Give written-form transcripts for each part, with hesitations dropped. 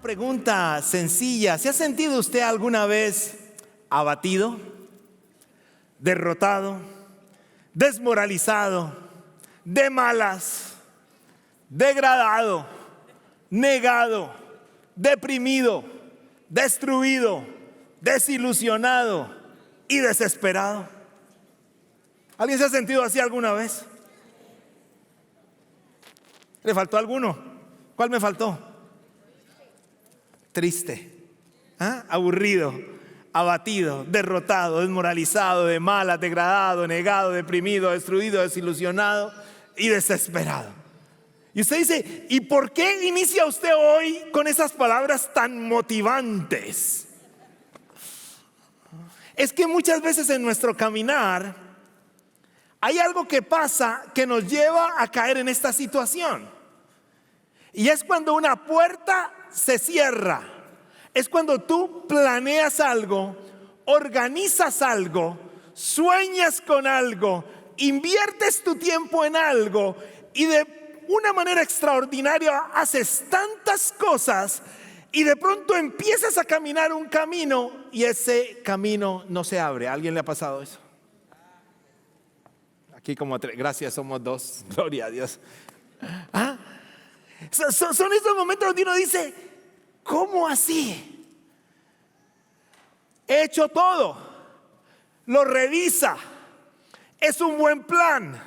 pregunta sencilla. ¿Se ha sentido usted alguna vez abatido, derrotado, desmoralizado, de malas, degradado, negado, deprimido, destruido, desilusionado y desesperado? ¿Alguien se ha sentido así alguna vez? ¿Le faltó alguno? ¿Cuál me faltó? Triste, aburrido, abatido, derrotado, desmoralizado, de malas, degradado, negado, deprimido, destruido, desilusionado y desesperado. Y usted dice, ¿y por qué inicia usted hoy con esas palabras tan motivantes? Es que muchas veces en nuestro caminar hay algo que pasa que nos lleva a caer en esta situación. Y es cuando una puerta se cierra. Es cuando tú planeas algo, organizas algo, sueñas con algo, inviertes tu tiempo en algo y de una manera extraordinaria haces tantas cosas y de pronto empiezas a caminar un camino y ese camino no se abre. ¿A alguien le ha pasado eso? Aquí como tres, gracias, somos dos, gloria a Dios. Son estos momentos donde uno dice, ¿cómo así? He hecho todo, lo revisa, es un buen plan,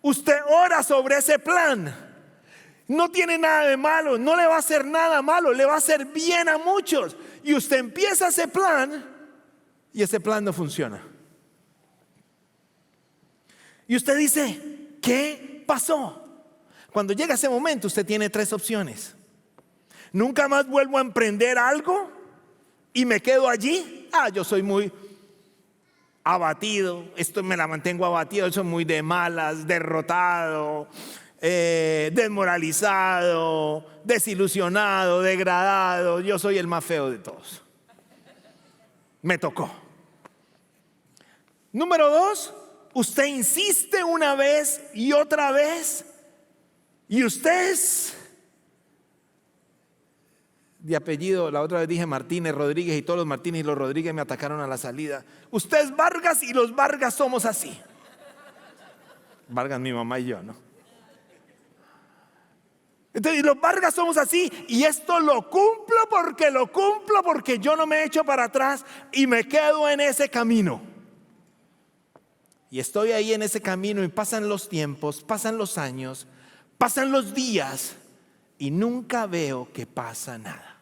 usted ora sobre ese plan, no tiene nada de malo, no le va a hacer nada malo, le va a hacer bien a muchos. Y usted empieza ese plan y ese plan no funciona. Y usted dice, ¿qué pasó? Cuando llega ese momento usted tiene tres opciones. Nunca más vuelvo a emprender algo y me quedo allí. Yo soy muy abatido, esto me la mantengo abatido, soy muy de malas, derrotado, desmoralizado, desilusionado, degradado. Yo soy el más feo de todos. Me tocó. Número 2, usted insiste una vez y otra vez. Y usted es de apellido, la otra vez dije Martínez, Rodríguez, y todos los Martínez y los Rodríguez me atacaron a la salida. Usted es Vargas y los Vargas somos así. Vargas mi mamá y yo, ¿no? Entonces, y los Vargas somos así, y esto lo cumplo porque yo no me echo para atrás y me quedo en ese camino. Y estoy ahí en ese camino y pasan los tiempos, pasan los años, pasan los días y nunca veo que pasa nada.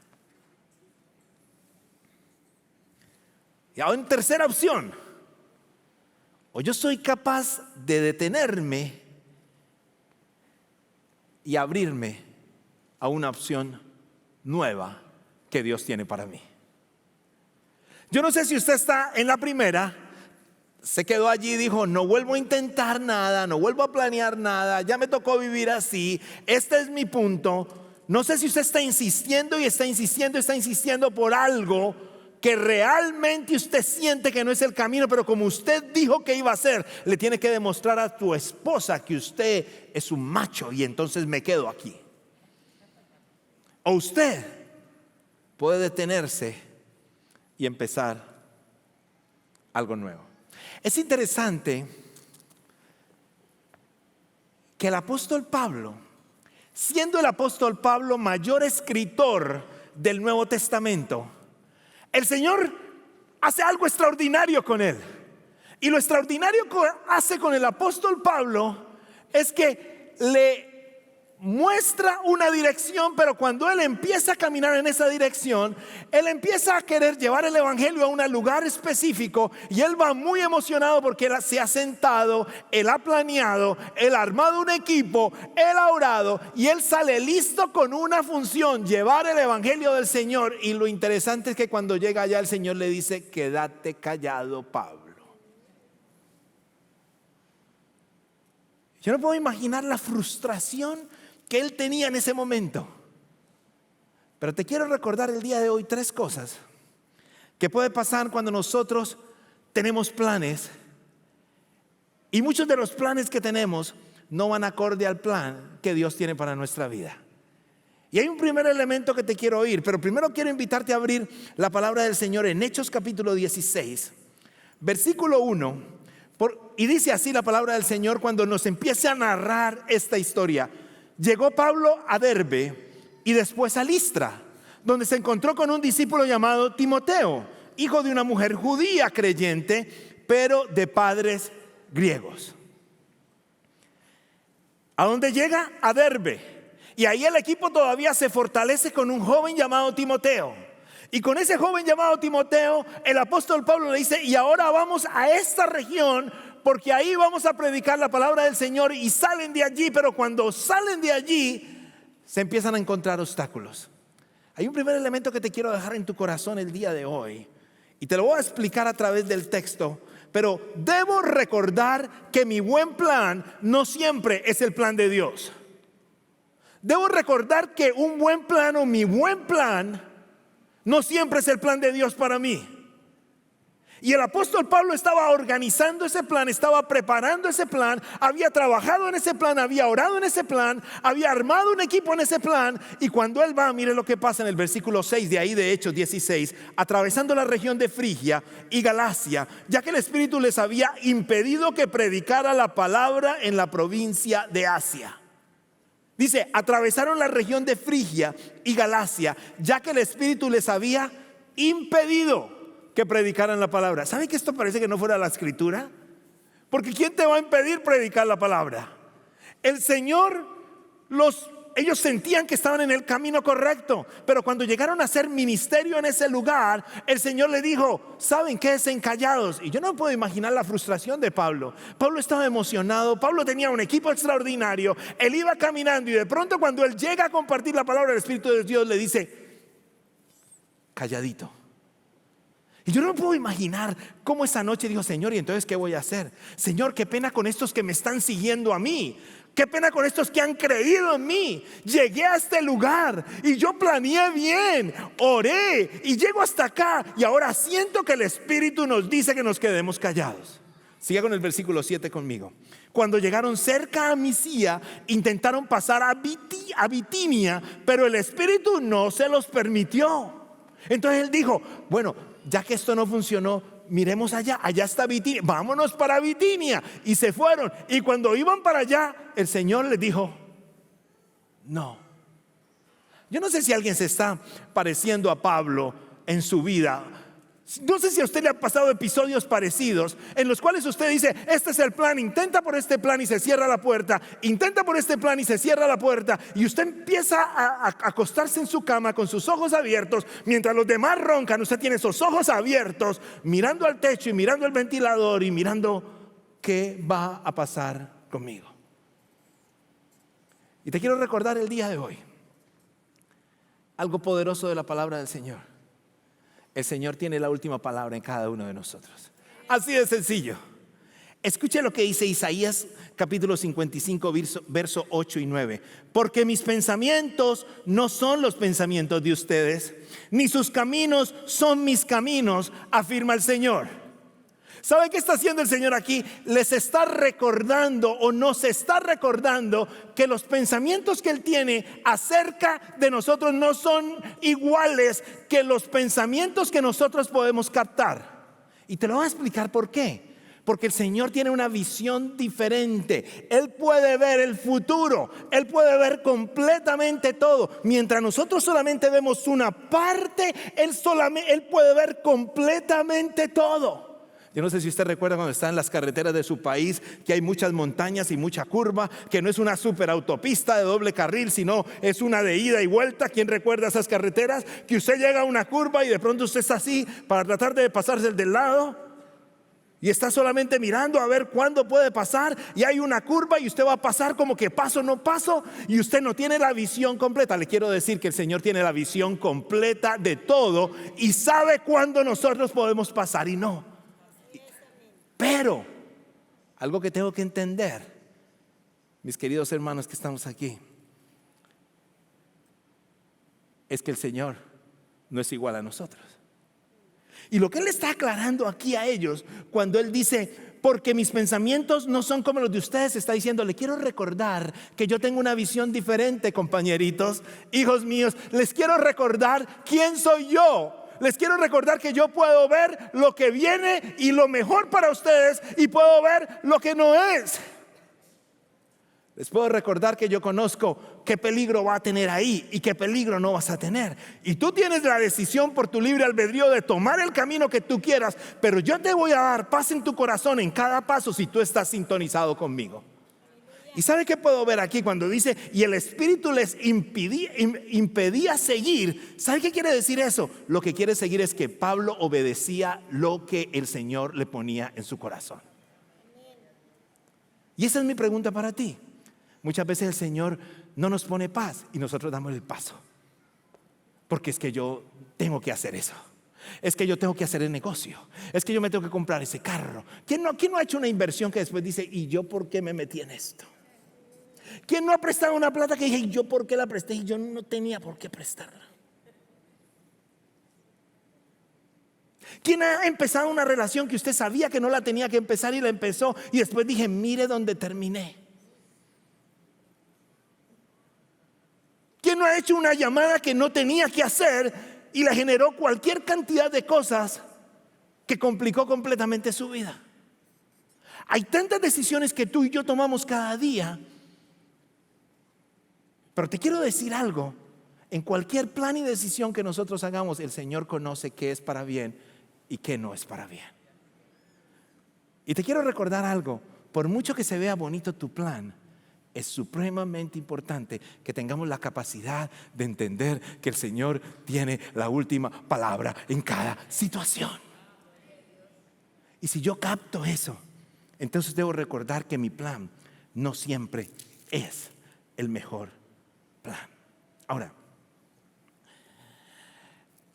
Y ahora en tercera opción, o yo soy capaz de detenerme y abrirme a una opción nueva que Dios tiene para mí. Yo no sé si usted está en la primera. Se quedó allí y dijo, no vuelvo a intentar nada, no vuelvo a planear nada, ya me tocó vivir así, este es mi punto. No sé si usted está insistiendo por algo que realmente usted siente que no es el camino, pero como usted dijo que iba a hacer, le tiene que demostrar a tu esposa que usted es un macho y entonces me quedo aquí. O usted puede detenerse y empezar algo nuevo. Es interesante que el apóstol Pablo, siendo el apóstol Pablo mayor escritor del Nuevo Testamento, el Señor hace algo extraordinario con él. Y lo extraordinario que hace con el apóstol Pablo es que le muestra una dirección, pero cuando él empieza a caminar en esa dirección, él empieza a querer llevar el evangelio a un lugar específico y él va muy emocionado porque él se ha sentado, él ha planeado, él ha armado un equipo, él ha orado y él sale listo con una función, llevar el evangelio del Señor. Y lo interesante es que cuando llega allá el Señor le dice, quédate callado, Pablo. Yo no puedo imaginar la frustración que él tenía en ese momento. Pero te quiero recordar el día de hoy tres cosas que puede pasar cuando nosotros tenemos planes y muchos de los planes que tenemos no van acorde al plan que Dios tiene para nuestra vida. Y hay un primer elemento que te quiero oír, pero primero quiero invitarte a abrir la palabra del Señor en Hechos capítulo 16, versículo 1. Y dice así la palabra del Señor cuando nos empiece a narrar esta historia. Llegó Pablo a Derbe y después a Listra, donde se encontró con un discípulo llamado Timoteo, hijo de una mujer judía creyente, pero de padres griegos. ¿A dónde llega? A Derbe. Y ahí el equipo todavía se fortalece con un joven llamado Timoteo. Y con ese joven llamado Timoteo, el apóstol Pablo le dice: y ahora vamos a esta región, porque ahí vamos a predicar la palabra del Señor. Y salen de allí, pero cuando salen de allí, se empiezan a encontrar obstáculos. Hay un primer elemento que te quiero dejar en tu corazón el día de hoy, y te lo voy a explicar a través del texto. Pero debo recordar que mi buen plan no siempre es el plan de Dios. Debo recordar que un buen plan o mi buen plan no siempre es el plan de Dios para mí. Y el apóstol Pablo estaba organizando ese plan, estaba preparando ese plan, había trabajado en ese plan, había orado en ese plan, había armado un equipo en ese plan. Y cuando él va, mire lo que pasa en el versículo 6 de ahí de Hechos 16, atravesando la región de Frigia y Galacia, ya que el Espíritu les había impedido que predicara la palabra en la provincia de Asia. Dice, atravesaron la región de Frigia y Galacia, ya que el Espíritu les había impedido que predicaran la palabra. ¿Saben que esto parece que no fuera la escritura? Porque ¿quién te va a impedir predicar la palabra? El Señor, ellos sentían que estaban en el camino correcto, pero cuando llegaron a hacer ministerio en ese lugar, el Señor le dijo: ¿saben qué? Callados. Y yo no puedo imaginar la frustración de Pablo. Pablo estaba emocionado, Pablo tenía un equipo extraordinario, él iba caminando y de pronto cuando él llega a compartir la palabra del Espíritu de Dios le dice: calladito. Y yo no puedo imaginar cómo esa noche dijo: Señor, ¿y entonces qué voy a hacer? Señor, qué pena con estos que me están siguiendo a mí. Qué pena con estos que han creído en mí. Llegué a este lugar y yo planeé bien, oré y llego hasta acá. Y ahora siento que el Espíritu nos dice que nos quedemos callados. Siga con el versículo 7 conmigo. Cuando llegaron cerca a Misia, intentaron pasar a Bitinia, pero el Espíritu no se los permitió. Entonces él dijo: bueno, ya que esto no funcionó, miremos allá está Bitinia, vámonos para Bitinia. Y se fueron, y cuando iban para allá, el Señor les dijo: no. Yo no sé si alguien se está pareciendo a Pablo en su vida. No sé si a usted le han pasado episodios parecidos en los cuales usted dice: este es el plan, intenta por este plan y se cierra la puerta, intenta por este plan y se cierra la puerta, y usted empieza a acostarse en su cama con sus ojos abiertos mientras los demás roncan. Usted tiene esos ojos abiertos mirando al techo y mirando el ventilador y mirando qué va a pasar conmigo. Y te quiero recordar el día de hoy algo poderoso de la palabra del Señor. El Señor tiene la última palabra en cada uno de nosotros. Así de sencillo. Escuche lo que dice Isaías capítulo 55 verso 8 y 9. Porque mis pensamientos no son los pensamientos de ustedes, ni sus caminos son mis caminos, afirma el Señor. ¿Sabe qué está haciendo el Señor aquí? Les está recordando, o nos está recordando, que los pensamientos que Él tiene acerca de nosotros no son iguales que los pensamientos que nosotros podemos captar. Y te lo voy a explicar por qué. Porque el Señor tiene una visión diferente. Él puede ver el futuro, Él puede ver completamente todo. Mientras nosotros solamente vemos una parte, Él puede ver completamente todo. Yo no sé si usted recuerda cuando está en las carreteras de su país, que hay muchas montañas y mucha curva, que no es una superautopista de doble carril, sino es una de ida y vuelta. ¿Quién recuerda esas carreteras? Que usted llega a una curva y de pronto usted está así para tratar de pasarse del lado, y está solamente mirando a ver cuándo puede pasar, y hay una curva y usted va a pasar como que paso, no paso, y usted no tiene la visión completa. Le quiero decir que el Señor tiene la visión completa de todo y sabe cuándo nosotros podemos pasar y no. Pero algo que tengo que entender, mis queridos hermanos que estamos aquí, es que el Señor no es igual a nosotros. Y lo que Él está aclarando aquí a ellos, cuando Él dice, porque mis pensamientos no son como los de ustedes, está diciendo, le quiero recordar que yo tengo una visión diferente, compañeritos, hijos míos. Les quiero recordar quién soy yo. Les quiero recordar que yo puedo ver lo que viene y lo mejor para ustedes, y puedo ver lo que no es. Les puedo recordar que yo conozco qué peligro va a tener ahí y qué peligro no vas a tener. Y tú tienes la decisión por tu libre albedrío de tomar el camino que tú quieras, pero yo te voy a dar paz en tu corazón en cada paso si tú estás sintonizado conmigo. ¿Y sabe qué puedo ver aquí cuando dice y el Espíritu les impedía seguir? ¿Sabe qué quiere decir eso? Lo que quiere seguir es que Pablo obedecía lo que el Señor le ponía en su corazón. Y esa es mi pregunta para ti. Muchas veces el Señor no nos pone paz y nosotros damos el paso. Porque es que yo tengo que hacer eso. Es que yo tengo que hacer el negocio. Es que yo me tengo que comprar ese carro. ¿Quién no ha hecho una inversión que después dice, ¿y yo por qué me metí en esto? ¿Quién no ha prestado una plata que dije, ¿y yo por qué la presté? Y yo no tenía por qué prestarla. ¿Quién ha empezado una relación que usted sabía que no la tenía que empezar y la empezó y después dije, mire dónde terminé? ¿Quién no ha hecho una llamada que no tenía que hacer y le generó cualquier cantidad de cosas que complicó completamente su vida? Hay tantas decisiones que tú y yo tomamos cada día, pero te quiero decir algo. En cualquier plan y decisión que nosotros hagamos, el Señor conoce qué es para bien y qué no es para bien. Y te quiero recordar algo. Por mucho que se vea bonito tu plan, es supremamente importante que tengamos la capacidad de entender que el Señor tiene la última palabra en cada situación. Y si yo capto eso, entonces debo recordar que mi plan no siempre es el mejor plan. Ahora,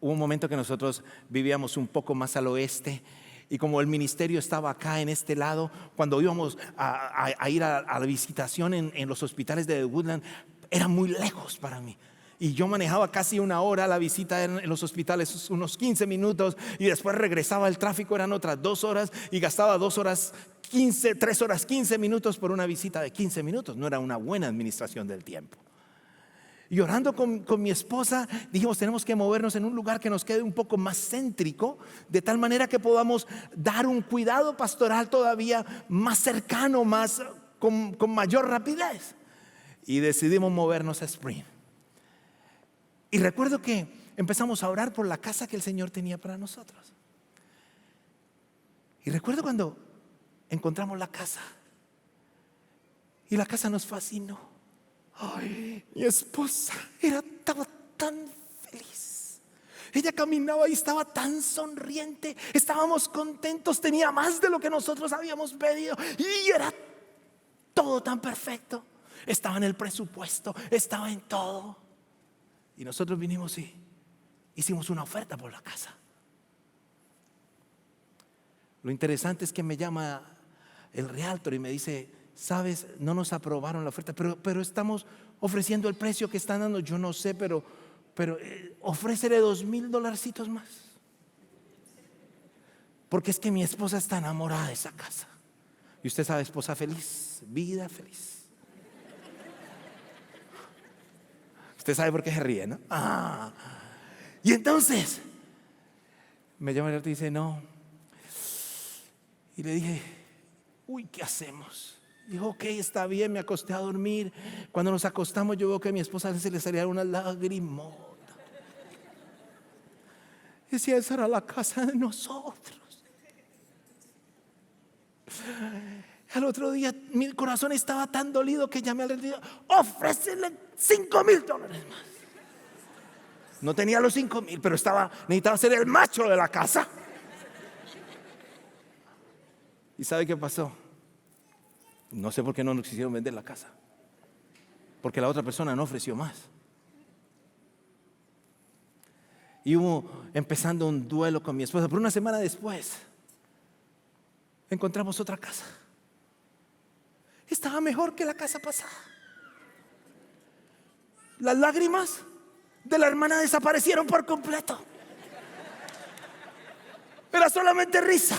hubo un momento que nosotros vivíamos un poco más al oeste. Y como el ministerio estaba acá en este lado, cuando íbamos a ir a la visitación en los hospitales de The Woodland, era muy lejos para mí. Y yo manejaba casi una hora, la visita en los hospitales unos 15 minutos, y después regresaba, el tráfico eran otras 2 horas, y gastaba 3 horas 15 minutos por una visita de 15 minutos. No era una buena administración del tiempo. Y orando con mi esposa, dijimos, tenemos que movernos en un lugar que nos quede un poco más céntrico, de tal manera que podamos dar un cuidado pastoral todavía más cercano, con mayor rapidez. Y decidimos movernos a Spring. Y recuerdo que empezamos a orar por la casa que el Señor tenía para nosotros. Y recuerdo cuando encontramos la casa, y la casa nos fascinó. Ay, mi esposa estaba tan feliz. Ella caminaba y estaba tan sonriente. Estábamos contentos, tenía más de lo que nosotros habíamos pedido. Y era todo tan perfecto. Estaba en el presupuesto, estaba en todo. Y nosotros vinimos y hicimos una oferta por la casa. Lo interesante es que me llama el realtor y me dice, sabes, no nos aprobaron la oferta, pero estamos ofreciendo el precio que están dando. Yo no sé, pero ofrécele $2,000 más, porque es que mi esposa está enamorada de esa casa. Y usted sabe, esposa feliz, vida feliz. Usted sabe por qué se ríe, ¿no? Y entonces me llama el realtor y dice, no. Y le dije, uy, ¿qué hacemos? Dijo, ok, está bien, me acosté a dormir. Cuando nos acostamos yo veo que a mi esposa se le salía una lagrimota. Decía, esa era la casa de nosotros. Al otro día mi corazón estaba tan dolido que llamé al vendedor, ofrécele $5,000 más. No tenía los 5,000, pero necesitaba ser el macho de la casa. ¿Y sabe qué pasó? No sé por qué no nos quisieron vender la casa, porque la otra persona no ofreció más. Y hubo empezando un duelo con mi esposa. Pero una semana después encontramos otra casa. Estaba mejor que la casa pasada. Las lágrimas de la hermana desaparecieron por completo. Era solamente risa.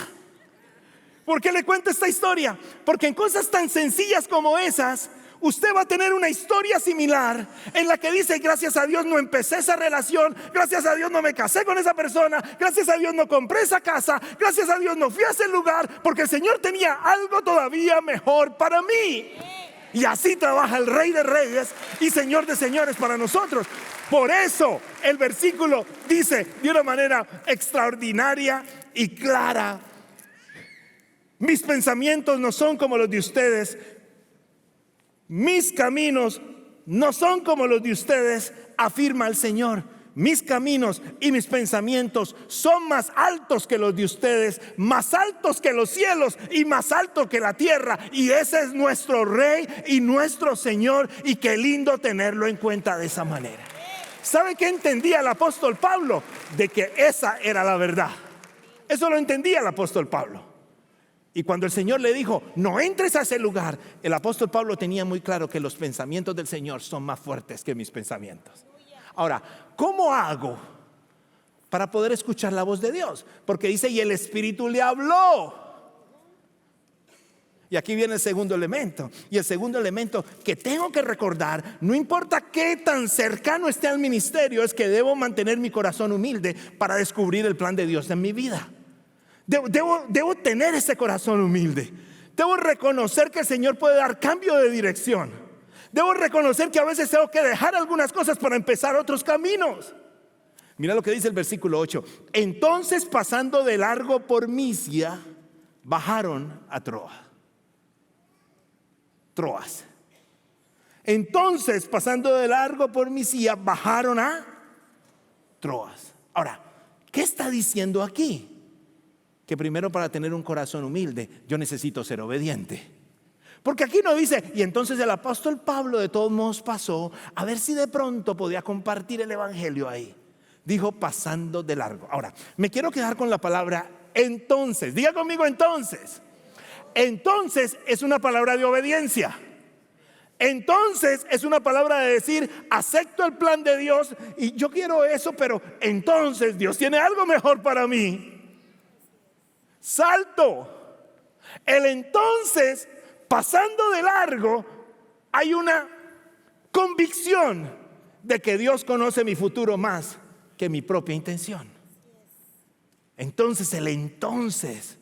¿Por qué le cuento esta historia? Porque en cosas tan sencillas como esas, usted va a tener una historia similar en la que dice: gracias a Dios no empecé esa relación, gracias a Dios no me casé con esa persona, gracias a Dios no compré esa casa, gracias a Dios no fui a ese lugar, porque el Señor tenía algo todavía mejor para mí. Y así trabaja el Rey de Reyes y Señor de Señores para nosotros. Por eso el versículo dice de una manera extraordinaria y clara: mis pensamientos no son como los de ustedes, mis caminos no son como los de ustedes, afirma el Señor. Mis caminos y mis pensamientos son más altos que los de ustedes, más altos que los cielos y más altos que la tierra. Y ese es nuestro Rey y nuestro Señor, y qué lindo tenerlo en cuenta de esa manera. ¿Sabe qué entendía el apóstol Pablo? De que esa era la verdad. Eso lo entendía el apóstol Pablo. Y cuando el Señor le dijo: no entres a ese lugar, el apóstol Pablo tenía muy claro que los pensamientos del Señor son más fuertes que mis pensamientos. Ahora, ¿cómo hago para poder escuchar la voz de Dios? Porque dice: y el Espíritu le habló. Y aquí viene el segundo elemento. Y el segundo elemento que tengo que recordar, no importa qué tan cercano esté al ministerio, es que debo mantener mi corazón humilde para descubrir el plan de Dios en mi vida. Debo tener ese corazón humilde. Debo reconocer que el Señor puede dar cambio de dirección. Debo reconocer que a veces tengo que dejar algunas cosas para empezar otros caminos. Mira lo que dice el versículo 8. Entonces, pasando de largo por Misia, bajaron a Troas. Entonces, pasando de largo por Misia, bajaron a Troas. Ahora, ¿qué está diciendo aquí? Que primero, para tener un corazón humilde, yo necesito ser obediente. Porque aquí no dice: y entonces el apóstol Pablo de todos modos pasó a ver si de pronto podía compartir el evangelio ahí. Dijo: pasando de largo. Ahora, me quiero quedar con la palabra entonces. Diga conmigo: entonces. Entonces es una palabra de obediencia. Entonces es una palabra de decir: acepto el plan de Dios y yo quiero eso, pero entonces Dios tiene algo mejor para mí. Salto. El entonces, pasando de largo, hay una convicción de que Dios conoce mi futuro más que mi propia intención. Entonces,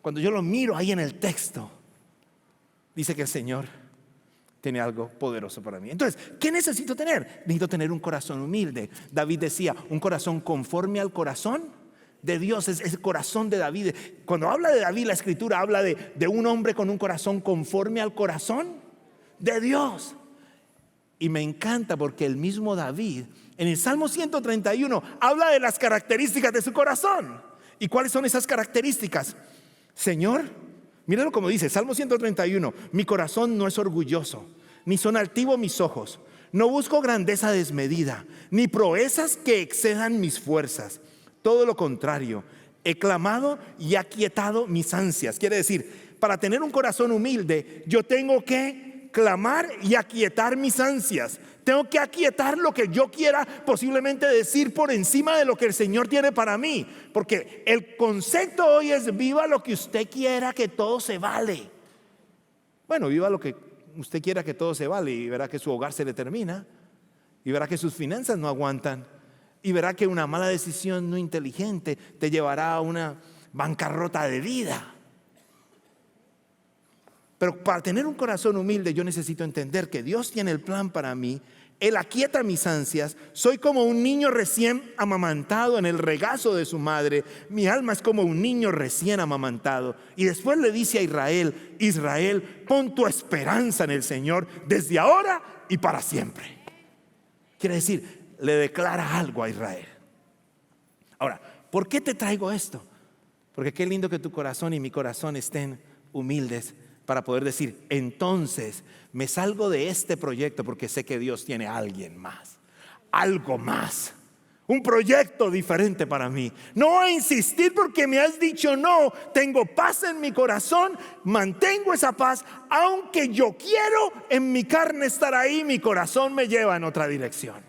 cuando yo lo miro ahí en el texto, dice que el Señor tiene algo poderoso para mí. Entonces, ¿qué necesito tener? Necesito tener un corazón humilde. David decía: un corazón conforme al corazón de Dios. Es el corazón de David. Cuando habla de David, la escritura habla de un hombre con un corazón conforme al corazón de Dios. Y me encanta porque el mismo David en el Salmo 131 habla de las características de su corazón. ¿Y cuáles son esas características? Señor, míralo como dice Salmo 131: mi corazón no es orgulloso, ni son altivos mis ojos. No busco grandeza desmedida, ni proezas que excedan mis fuerzas. Todo lo contrario, he clamado y aquietado mis ansias. Quiere decir, para tener un corazón humilde, yo tengo que clamar y aquietar mis ansias. Tengo que aquietar lo que yo quiera posiblemente decir por encima de lo que el Señor tiene para mí. Porque el concepto hoy es: viva lo que usted quiera, que todo se vale. Bueno, viva lo que usted quiera, que todo se vale, y verá que su hogar se le termina, y verá que sus finanzas no aguantan, y verá que una mala decisión no inteligente te llevará a una bancarrota de vida. Pero para tener un corazón humilde, yo necesito entender que Dios tiene el plan para mí. Él aquieta mis ansias. Soy como un niño recién amamantado en el regazo de su madre. Mi alma es como un niño recién amamantado. Y después le dice a Israel: Israel, pon tu esperanza en el Señor desde ahora y para siempre. Quiere decir, le declara algo a Israel. Ahora, ¿por qué te traigo esto? Porque qué lindo que tu corazón y mi corazón estén humildes para poder decir: entonces me salgo de este proyecto porque sé que Dios tiene a alguien más, algo más, un proyecto diferente para mí. No voy a insistir porque me has dicho no. Tengo paz en mi corazón, mantengo esa paz, aunque yo quiero en mi carne estar ahí, mi corazón me lleva en otra dirección.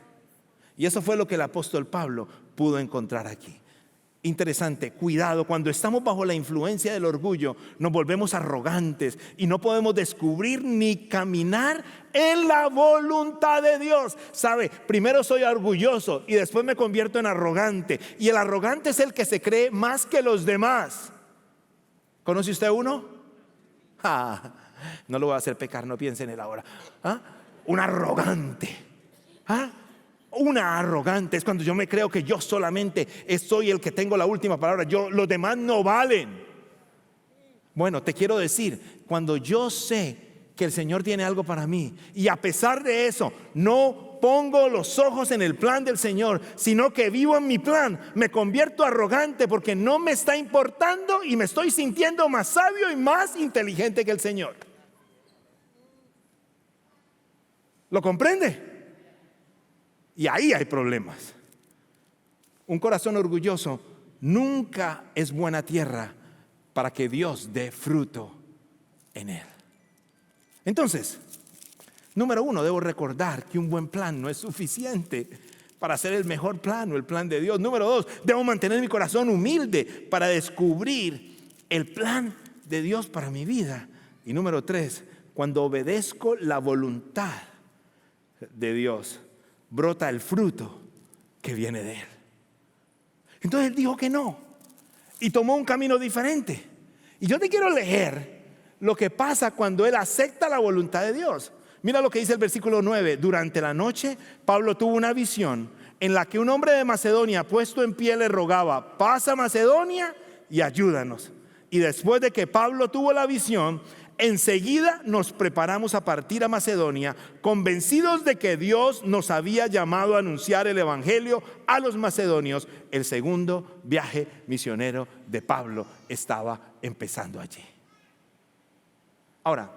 Y eso fue lo que el apóstol Pablo pudo encontrar aquí. interesante, cuidado, cuando estamos bajo la influencia del orgullo, nos volvemos arrogantes y no podemos descubrir ni caminar en la voluntad de Dios. ¿Sabe? Primero soy orgulloso y después me convierto en arrogante. Y el arrogante es el que se cree más que los demás. ¿Conoce usted uno? No lo voy a hacer pecar, no piense en él ahora. Un arrogante. Una arrogante es cuando yo me creo que yo solamente soy el que tengo la última palabra. Los demás no valen. Bueno, te quiero decir, cuando yo sé que el Señor tiene algo para mí y a pesar de eso no pongo los ojos en el plan del Señor, sino que vivo en mi plan, me convierto arrogante porque no me está importando y me estoy sintiendo más sabio y más inteligente que el Señor. ¿Lo comprende? Y ahí hay problemas. Un corazón orgulloso nunca es buena tierra para que Dios dé fruto en él. Entonces, número uno, debo recordar que un buen plan no es suficiente para hacer el mejor plan o el plan de Dios. Número dos, debo mantener mi corazón humilde para descubrir el plan de Dios para mi vida. Y número tres, cuando obedezco la voluntad de Dios, brota el fruto que viene de él. Entonces él dijo que no y tomó un camino diferente. Y yo te quiero leer lo que pasa cuando él acepta la voluntad de Dios. Mira lo que dice el versículo 9. Durante la noche Pablo tuvo una visión en la que un hombre de Macedonia puesto en pie le rogaba: pasa a Macedonia y ayúdanos. Y después de que Pablo tuvo la visión, enseguida nos preparamos a partir a Macedonia, convencidos de que Dios nos había llamado a anunciar el evangelio a los macedonios. El segundo viaje misionero de Pablo estaba empezando allí. Ahora,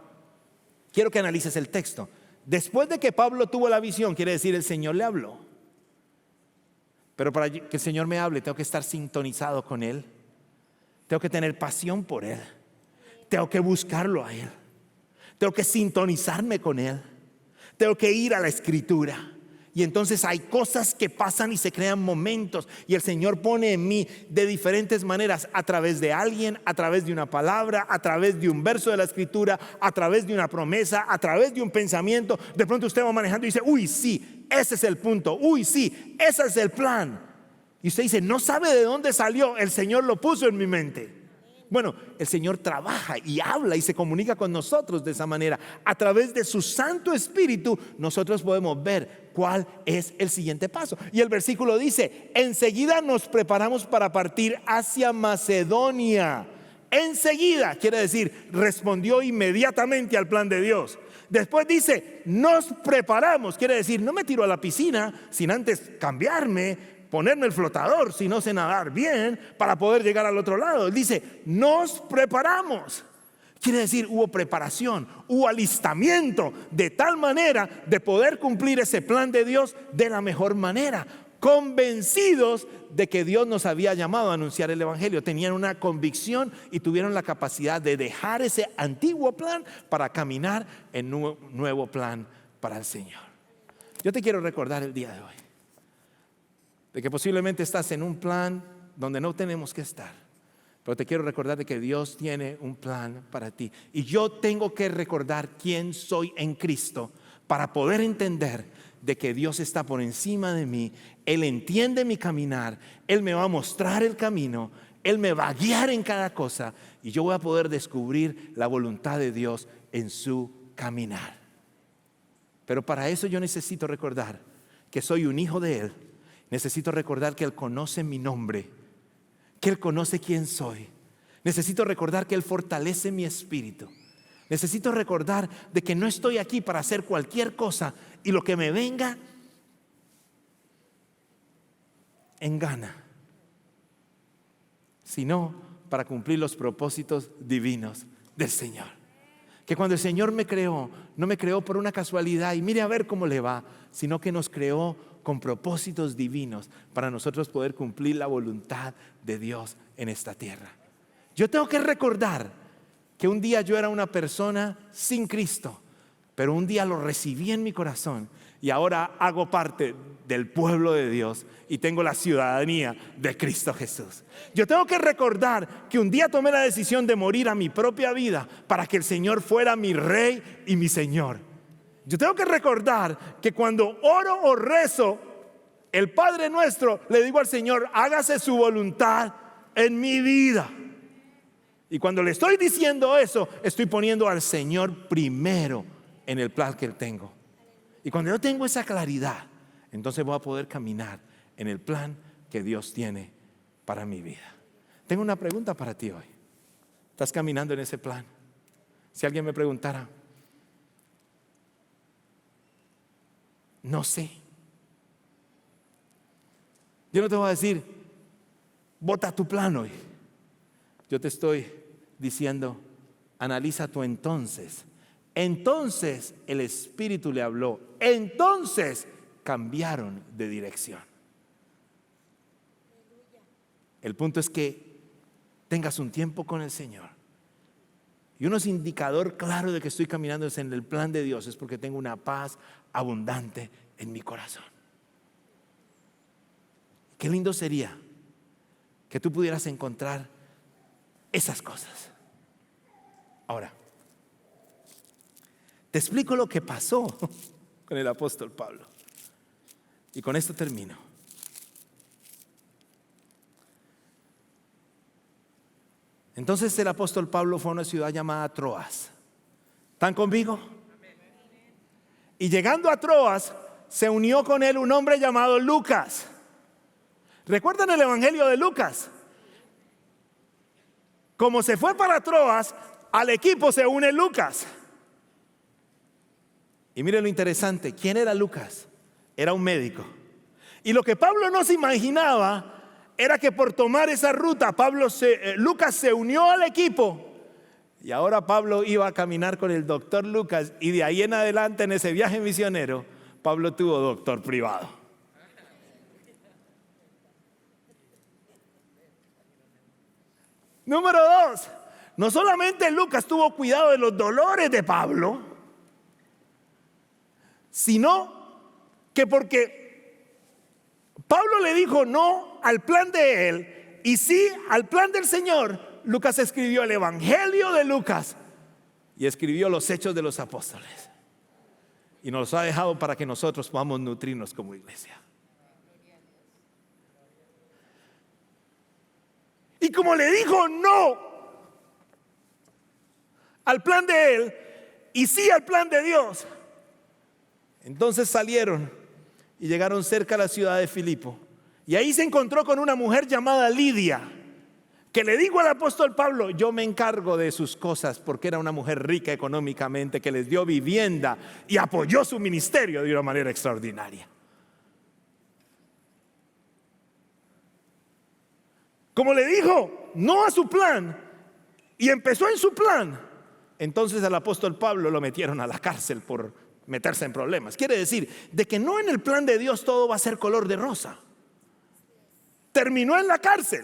quiero que analices el texto. Después de que Pablo tuvo la visión, quiere decir el Señor le habló. Pero para que el Señor me hable, tengo que estar sintonizado con Él. Tengo que tener pasión por Él. Tengo que buscarlo a Él. Tengo que sintonizarme con Él. Tengo que ir a la Escritura. Y entonces hay cosas que pasan y se crean momentos. Y el Señor pone en mí de diferentes maneras, a través de alguien, a través de una palabra, a través de un verso de la Escritura, a través de una promesa, a través de un pensamiento. De pronto usted va manejando y dice: uy, sí, ese es el punto. Uy, sí, ese es el plan. Y usted dice: no sabe de dónde salió. El Señor lo puso en mi mente. Bueno, el Señor trabaja y habla y se comunica con nosotros de esa manera. A través de su Santo Espíritu nosotros podemos ver cuál es el siguiente paso. Y el versículo dice: enseguida nos preparamos para partir hacia Macedonia. Enseguida quiere decir, respondió inmediatamente al plan de Dios. Después dice, nos preparamos, quiere decir, no me tiro a la piscina sin antes cambiarme, ponerme el flotador si no sé nadar bien para poder llegar al otro lado. Él dice, nos preparamos. Quiere decir, hubo preparación, hubo alistamiento de tal manera de poder cumplir ese plan de Dios de la mejor manera. Convencidos de que Dios nos había llamado a anunciar el evangelio. Tenían una convicción y tuvieron la capacidad de dejar ese antiguo plan para caminar en un nuevo plan para el Señor. Yo te quiero recordar el día de hoy de que posiblemente estás en un plan donde no tenemos que estar, pero te quiero recordar de que Dios tiene un plan para ti. Y yo tengo que recordar quién soy en Cristo para poder entender de que Dios está por encima de mí. Él entiende mi caminar, Él me va a mostrar el camino, Él me va a guiar en cada cosa y yo voy a poder descubrir la voluntad de Dios en su caminar. Pero para eso yo necesito recordar que soy un hijo de Él. Necesito recordar que Él conoce mi nombre, que Él conoce quién soy. Necesito recordar que Él fortalece mi espíritu. Necesito recordar de que no estoy aquí para hacer cualquier cosa y lo que me venga en gana, sino para cumplir los propósitos divinos del Señor. Que cuando el Señor me creó, no me creó por una casualidad y mire a ver cómo le va, sino que nos creó con propósitos divinos para nosotros poder cumplir la voluntad de Dios en esta tierra. Yo tengo que recordar que un día yo era una persona sin Cristo, pero un día lo recibí en mi corazón y ahora hago parte del pueblo de Dios y tengo la ciudadanía de Cristo Jesús. Yo tengo que recordar que un día tomé la decisión de morir a mi propia vida para que el Señor fuera mi Rey y mi Señor. Yo tengo que recordar que cuando oro o rezo el Padre Nuestro, le digo al Señor: hágase su voluntad en mi vida. Y cuando le estoy diciendo eso, estoy poniendo al Señor primero en el plan que Él tengo. Y cuando yo tengo esa claridad, entonces voy a poder caminar en el plan que Dios tiene para mi vida. Tengo una pregunta para ti hoy. ¿Estás caminando en ese plan? Si alguien me preguntara: no sé. Yo no te voy a decir: bota tu plan hoy. Yo te estoy diciendo: analiza tu entonces. Entonces el Espíritu le habló. Entonces cambiaron de dirección. El punto es que tengas un tiempo con el Señor. Y uno es indicador claro de que estoy caminando en el plan de Dios es porque tengo una paz abundante en mi corazón. Qué lindo sería que tú pudieras encontrar esas cosas. Ahora, te explico lo que pasó con el apóstol Pablo. Y con esto termino. Entonces el apóstol Pablo fue a una ciudad llamada Troas. ¿Están conmigo? Y llegando a Troas, se unió con él un hombre llamado Lucas. ¿Recuerdan el evangelio de Lucas? Como se fue para Troas, al equipo se une Lucas. Y mire lo interesante, ¿quién era Lucas? Era un médico. Y lo que Pablo no se imaginaba era que por tomar esa ruta, Lucas se unió al equipo. Y ahora Pablo iba a caminar con el doctor Lucas. Y de ahí en adelante, en ese viaje misionero, Pablo tuvo doctor privado. Número 2, no solamente Lucas tuvo cuidado de los dolores de Pablo, sino que porque Pablo le dijo no al plan de él y sí al plan del Señor, Lucas escribió el evangelio de Lucas y escribió los hechos de los apóstoles. Y nos los ha dejado para que nosotros podamos nutrirnos como iglesia. Y como le dijo no al plan de él y sí al plan de Dios, entonces salieron y llegaron cerca a la ciudad de Filipo. Y ahí se encontró con una mujer llamada Lidia, que le dijo al apóstol Pablo: yo me encargo de sus cosas, porque era una mujer rica económicamente, que les dio vivienda y apoyó su ministerio de una manera extraordinaria. Como le dijo no a su plan y empezó en su plan, entonces al apóstol Pablo lo metieron a la cárcel por meterse en problemas. Quiere decir de que no en el plan de Dios todo va a ser color de rosa. Terminó en la cárcel.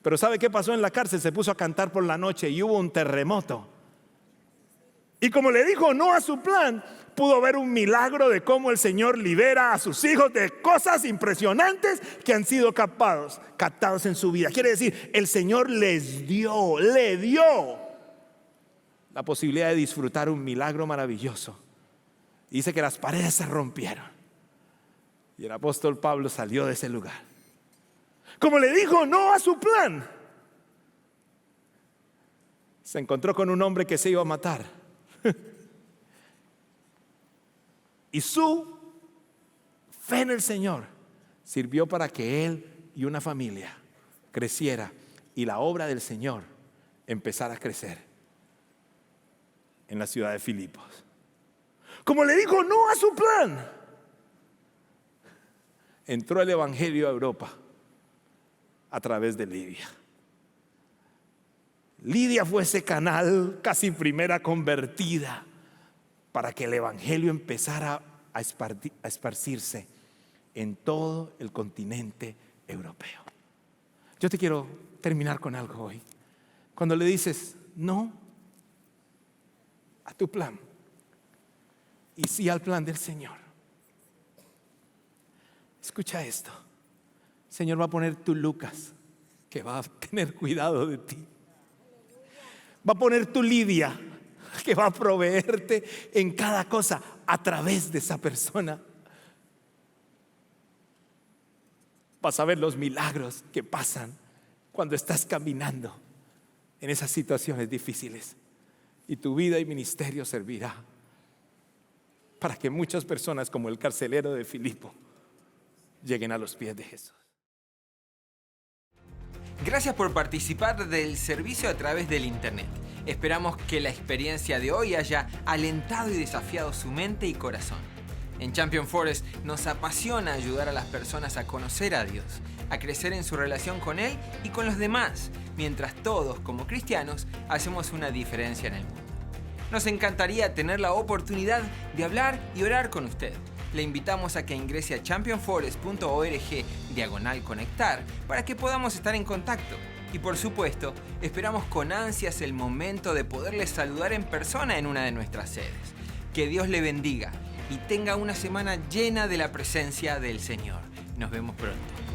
Pero ¿sabe qué pasó en la cárcel? Se puso a cantar por la noche y hubo un terremoto. Y como le dijo no a su plan, pudo ver un milagro de cómo el Señor libera a sus hijos de cosas impresionantes que han sido captados en su vida. Quiere decir, el Señor le dio la posibilidad de disfrutar un milagro maravilloso. Dice que las paredes se rompieron y el apóstol Pablo salió de ese lugar. Como le dijo no a su plan, se encontró con un hombre que se iba a matar. Y su fe en el Señor sirvió para que él y una familia creciera y la obra del Señor empezara a crecer en la ciudad de Filipos. Como le dijo no a su plan, entró el evangelio a Europa a través de Lidia. Lidia fue ese canal, casi primera convertida, para que el evangelio empezara a esparcirse en todo el continente europeo. Yo te quiero terminar con algo hoy. Cuando le dices no a tu plan y sí al plan del Señor, escucha esto. El Señor va a poner tu Lucas, que va a tener cuidado de ti. Va a poner tu Lidia, que va a proveerte en cada cosa a través de esa persona. Vas a ver los milagros que pasan cuando estás caminando en esas situaciones difíciles. Y tu vida y ministerio servirá para que muchas personas, como el carcelero de Filipo, lleguen a los pies de Jesús. Gracias por participar del servicio a través del internet. Esperamos que la experiencia de hoy haya alentado y desafiado su mente y corazón. En Champion Forest nos apasiona ayudar a las personas a conocer a Dios, a crecer en su relación con Él y con los demás, mientras todos, como cristianos, hacemos una diferencia en el mundo. Nos encantaría tener la oportunidad de hablar y orar con usted. Le invitamos a que ingrese a championforest.org/conectar para que podamos estar en contacto. Y por supuesto, esperamos con ansias el momento de poderles saludar en persona en una de nuestras sedes. Que Dios le bendiga y tenga una semana llena de la presencia del Señor. Nos vemos pronto.